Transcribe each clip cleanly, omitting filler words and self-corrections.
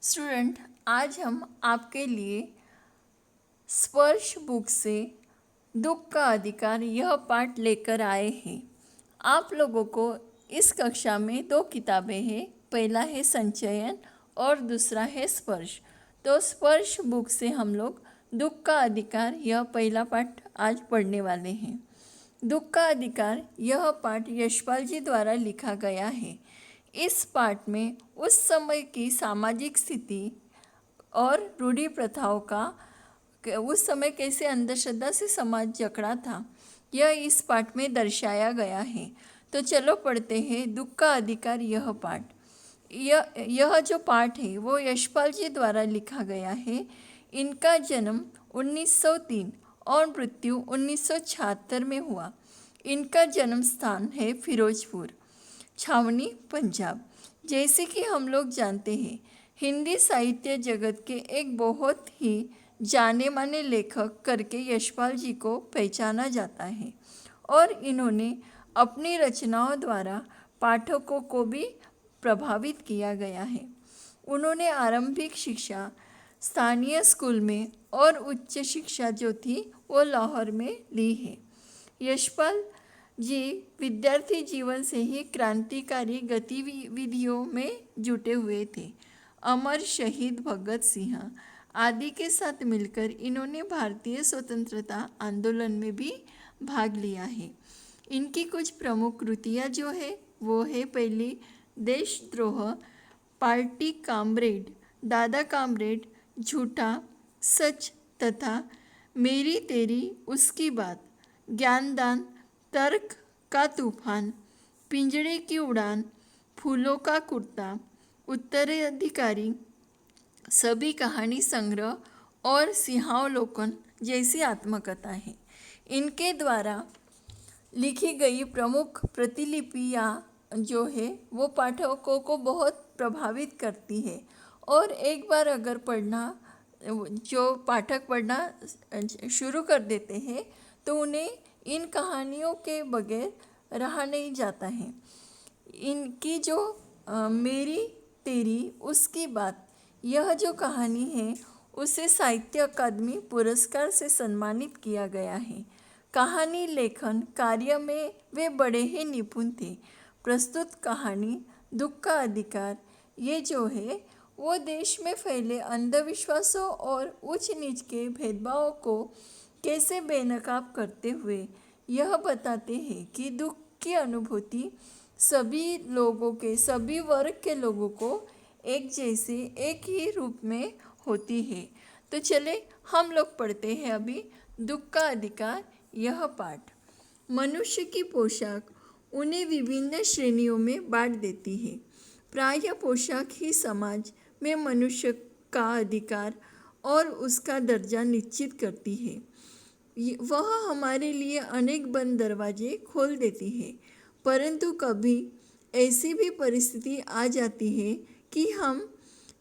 Student, आज हम आपके लिए स्पर्श बुक से दुख का अधिकार यह पाठ लेकर आए हैं। आप लोगों को इस कक्षा में दो किताबें हैं। पहला है संचयन और दूसरा है स्पर्श। तो स्पर्श बुक से हम लोग दुख का अधिकार यह पहला पाठ आज पढ़ने वाले हैं। दुख का अधिकार यह पाठ यशपाल जी द्वारा लिखा गया है। इस पाठ में उस समय की सामाजिक स्थिति और रूढ़ि प्रथाओं का उस समय कैसे अंधश्रद्धा से समाज जकड़ा था, यह इस पाठ में दर्शाया गया है। तो चलो पढ़ते हैं दुख का अधिकार यह पाठ। यह जो पाठ है वो यशपाल जी द्वारा लिखा गया है। इनका जन्म 1903 और मृत्यु 1976 में हुआ। इनका जन्म स्थान है फिरोजपुर, छावनी, पंजाब। जैसे कि हम लोग जानते हैं, हिंदी साहित्य जगत के एक बहुत ही जाने माने लेखक करके यशपाल जी को पहचाना जाता है और इन्होंने अपनी रचनाओं द्वारा पाठकों को भी प्रभावित किया गया है। उन्होंने आरंभिक शिक्षा स्थानीय स्कूल में और उच्च शिक्षा जो थी वो लाहौर में ली है। यशपाल जी विद्यार्थी जीवन से ही क्रांतिकारी गतिविधियों में जुटे हुए थे। अमर शहीद भगत सिंह आदि के साथ मिलकर इन्होंने भारतीय स्वतंत्रता आंदोलन में भी भाग लिया है। इनकी कुछ प्रमुख कृतियाँ जो है वो है, पहली देशद्रोह, पार्टी कामरेड, दादा कामरेड, झूठा, सच तथा मेरी तेरी उसकी बात, ज्ञानदान, तर्क का तूफान, पिंजड़े की उड़ान, फूलों का कुर्ता, उत्तराधिकारी, सभी कहानी संग्रह और सिंहावलोकन जैसी आत्मकथा है। इनके द्वारा लिखी गई प्रमुख प्रतिलिपियाँ जो है वो पाठकों को बहुत प्रभावित करती है और एक बार अगर पढ़ना जो पाठक पढ़ना शुरू कर देते हैं तो उन्हें इन कहानियों के बगैर रहा नहीं जाता है। इनकी जो मेरी तेरी उसकी बात, यह जो कहानी है उसे साहित्य अकादमी पुरस्कार से सम्मानित किया गया है। कहानी लेखन कार्य में वे बड़े ही निपुण थे। प्रस्तुत कहानी दुख का अधिकार ये जो है वो देश में फैले अंधविश्वासों और ऊंच नीच के भेदभावों को कैसे बेनकाब करते हुए यह बताते हैं कि दुख की अनुभूति सभी लोगों के, सभी वर्ग के लोगों को एक जैसे एक ही रूप में होती है। तो चले हम लोग पढ़ते हैं अभी दुख का अधिकार यह पाठ। मनुष्य की पोशाक उन्हें विभिन्न श्रेणियों में बांट देती है। प्रायः पोशाक ही समाज में मनुष्य का अधिकार और उसका दर्जा निश्चित करती है। वह हमारे लिए अनेक बंद दरवाजे खोल देती है, परंतु कभी ऐसी भी परिस्थिति आ जाती है कि हम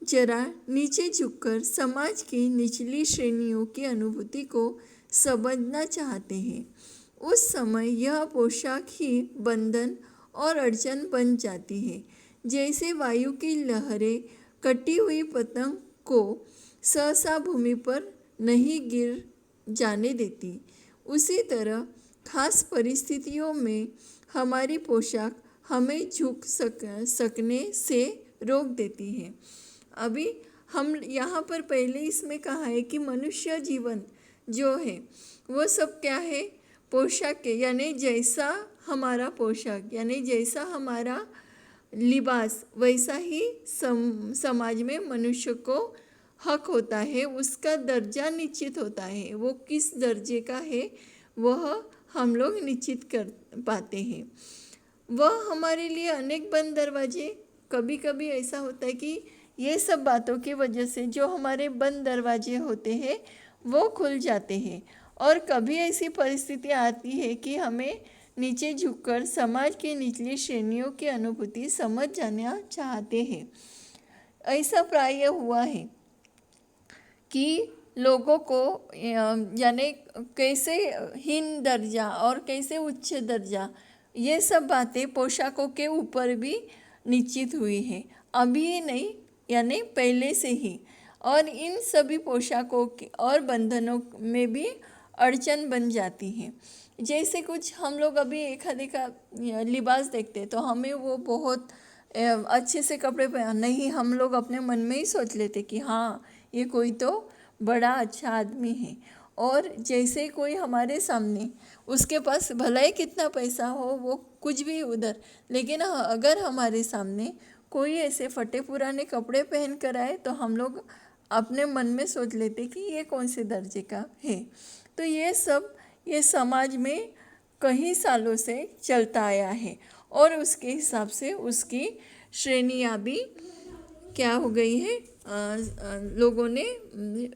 जरा नीचे झुककर समाज की निचली श्रेणियों की अनुभूति को समझना चाहते हैं। उस समय यह पोशाक ही बंधन और अड़चन बन जाती है। जैसे वायु की लहरें कटी हुई पतंग को सहसा भूमि पर नहीं गिर जाने देती, उसी तरह खास परिस्थितियों में हमारी पोशाक हमें झुक सकने से रोक देती है। अभी हम यहाँ पर पहले इसमें कहा है कि मनुष्य जीवन जो है वो सब क्या है, पोशाक के, यानी जैसा हमारा पोशाक यानी जैसा हमारा लिबास वैसा ही समाज में मनुष्य को हक होता है, उसका दर्जा निश्चित होता है। वो किस दर्जे का है वह हम लोग निश्चित कर पाते हैं। वह हमारे लिए अनेक बंद दरवाजे, कभी कभी ऐसा होता है कि ये सब बातों की वजह से जो हमारे बंद दरवाजे होते हैं वो खुल जाते हैं और कभी ऐसी परिस्थिति आती है कि हमें नीचे झुककर समाज की निचली श्रेणियों की अनुभूति समझ जाना चाहते हैं। ऐसा प्रायः हुआ है कि लोगों को यानी कैसे हीन दर्जा और कैसे उच्च दर्जा, ये सब बातें पोशाकों के ऊपर भी निश्चित हुई है। अभी ही नहीं, यानी पहले से ही, और इन सभी पोशाकों और बंधनों में भी अड़चन बन जाती है। जैसे कुछ हम लोग अभी एक आधे का लिबास देखते हैं तो हमें वो बहुत अच्छे से कपड़े पहन, नहीं, हम लोग अपने मन में ही सोच लेते कि हाँ ये कोई तो बड़ा अच्छा आदमी है। और जैसे कोई हमारे सामने, उसके पास भला ही कितना पैसा हो, वो कुछ भी उधर, लेकिन अगर हमारे सामने कोई ऐसे फटे पुराने कपड़े पहन कर आए तो हम लोग अपने मन में सोच लेते कि ये कौन से दर्जे का है। तो ये सब ये समाज में कई सालों से चलता आया है, और उसके हिसाब से उसकी श्रेणियाँ भी क्या हो गई है, लोगों ने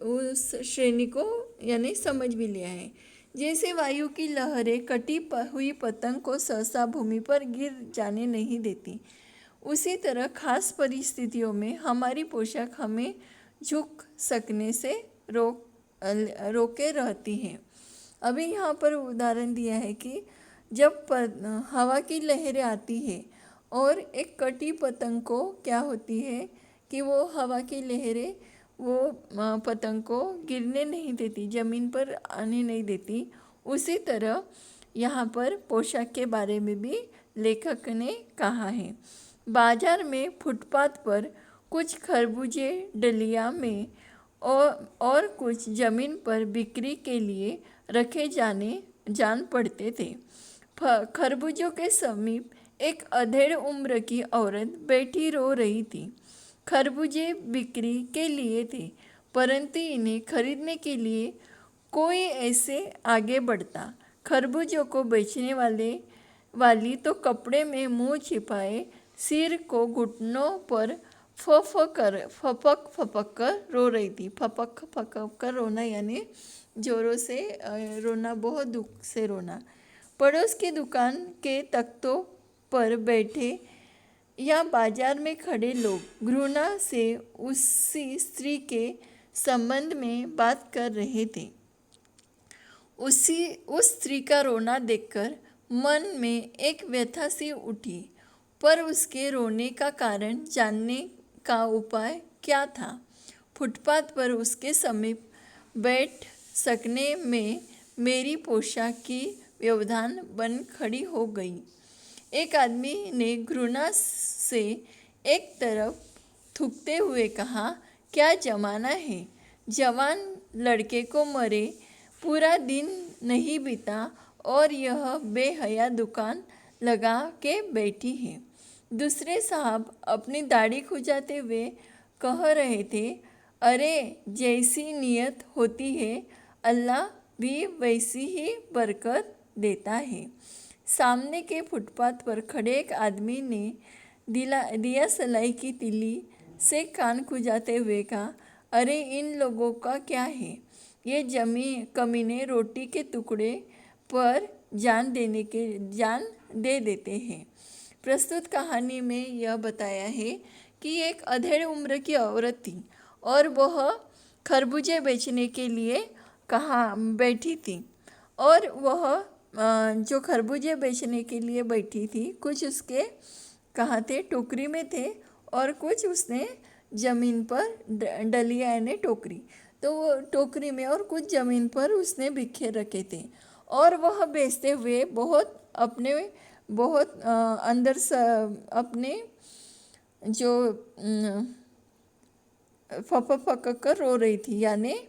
उस श्रेणी को यानी समझ भी लिया है। जैसे वायु की लहरें कटी हुई पतंग को सहसा भूमि पर गिर जाने नहीं देती, उसी तरह खास परिस्थितियों में हमारी पोशाक हमें झुक सकने से रोके रहती है। अभी यहाँ पर उदाहरण दिया है कि जब हवा की लहरें आती है और एक कटी पतंग को क्या होती है कि वो हवा की लहरें वो पतंग को गिरने नहीं देती, ज़मीन पर आने नहीं देती, उसी तरह यहाँ पर पोशाक के बारे में भी लेखक ने कहा है। बाजार में फुटपाथ पर कुछ खरबूजे डलिया में और कुछ ज़मीन पर बिक्री के लिए रखे जान पड़ते थे। खरबूजों के समीप एक अधेड़ उम्र की औरत बैठी रो रही थी। खरबूजे बिक्री के लिए थे, परंतु इन्हें खरीदने के लिए कोई ऐसे आगे बढ़ता। खरबूजों को बेचने वाली तो कपड़े में मुंह छिपाए सिर को घुटनों पर फपक फपक कर रो रही थी। फपक फपक कर रोना यानी जोरों से रोना, बहुत दुख से रोना। पड़ोस की दुकान के तख्तों पर बैठे या बाजार में खड़े लोग घृणा से उसी स्त्री के संबंध में बात कर रहे थे। उस स्त्री का रोना देखकर मन में एक व्यथा सी उठी, पर उसके रोने का कारण जानने का उपाय क्या था। फुटपाथ पर उसके समीप बैठ सकने में मेरी पोशाक की व्यवधान बन खड़ी हो गई। एक आदमी ने घृणा से एक तरफ थूकते हुए कहा, क्या जमाना है, जवान लड़के को मरे पूरा दिन नहीं बीता और यह बेहया दुकान लगा के बैठी है। दूसरे साहब अपनी दाढ़ी खुजाते हुए कह रहे थे, अरे जैसी नीयत होती है अल्लाह भी वैसी ही बरकत देता है। सामने के फुटपाथ पर खड़े एक आदमी ने दिया सलाई की तीली से कान खुजाते हुए कहा, अरे इन लोगों का क्या है, ये कमीने रोटी के टुकड़े पर जान दे देते हैं। प्रस्तुत कहानी में यह बताया है कि एक अधेड़ उम्र की औरत थी और वह खरबूजे बेचने के लिए बैठी थी, और वह जो खरबूजे बेचने के लिए बैठी थी, कुछ उसके कहाँ थे, टोकरी में थे, और कुछ उसने ज़मीन पर डलिया यानी टोकरी, तो वो टोकरी में और कुछ ज़मीन पर उसने बिखेर रखे थे। और वह बेचते हुए बहुत अंदर से अपने जो फक कर रो रही थी, यानी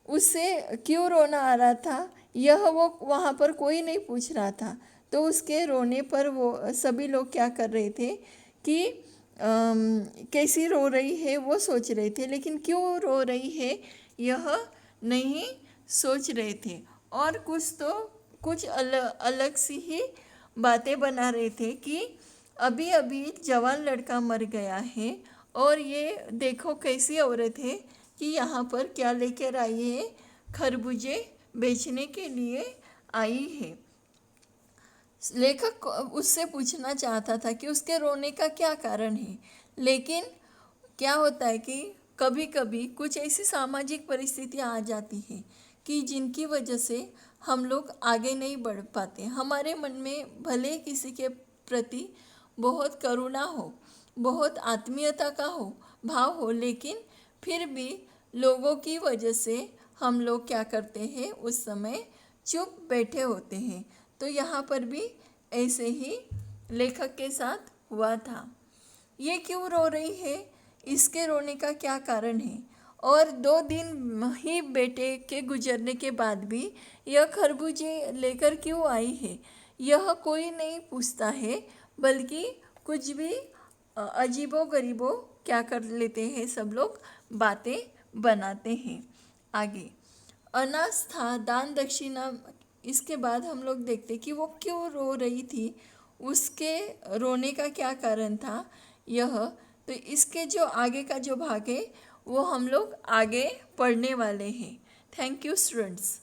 उससे क्यों रोना आ रहा था यह वो वहाँ पर कोई नहीं पूछ रहा था। तो उसके रोने पर वो सभी लोग क्या कर रहे थे कि कैसी रो रही है वो सोच रहे थे, लेकिन क्यों रो रही है यह नहीं सोच रहे थे। और कुछ अलग सी ही बातें बना रहे थे कि अभी अभी जवान लड़का मर गया है और ये देखो कैसी औरत है कि यहाँ पर क्या लेकर आई है, खरबूजे बेचने के लिए आई है। लेखक उससे पूछना चाहता था कि उसके रोने का क्या कारण है, लेकिन क्या होता है कि कभी कभी कुछ ऐसी सामाजिक परिस्थितियाँ आ जाती हैं कि जिनकी वजह से हम लोग आगे नहीं बढ़ पाते। हमारे मन में भले किसी के प्रति बहुत करुणा हो, बहुत आत्मीयता का हो, भाव हो, लेकिन फिर भी लोगों की वजह से हम लोग क्या करते हैं, उस समय चुप बैठे होते हैं। तो यहाँ पर भी ऐसे ही लेखक के साथ हुआ था। ये क्यों रो रही है, इसके रोने का क्या कारण है, और 2 दिन ही बेटे के गुजरने के बाद भी यह खरबूजे लेकर क्यों आई है, यह कोई नहीं पूछता है, बल्कि कुछ भी अजीबो गरीबो क्या कर लेते हैं, सब लोग बातें बनाते हैं। आगे अनास्था दान दक्षिणा, इसके बाद हम लोग देखते कि वो क्यों रो रही थी, उसके रोने का क्या कारण था यह। तो इसके जो आगे का जो भाग है वो हम लोग आगे पढ़ने वाले हैं। Thank you students.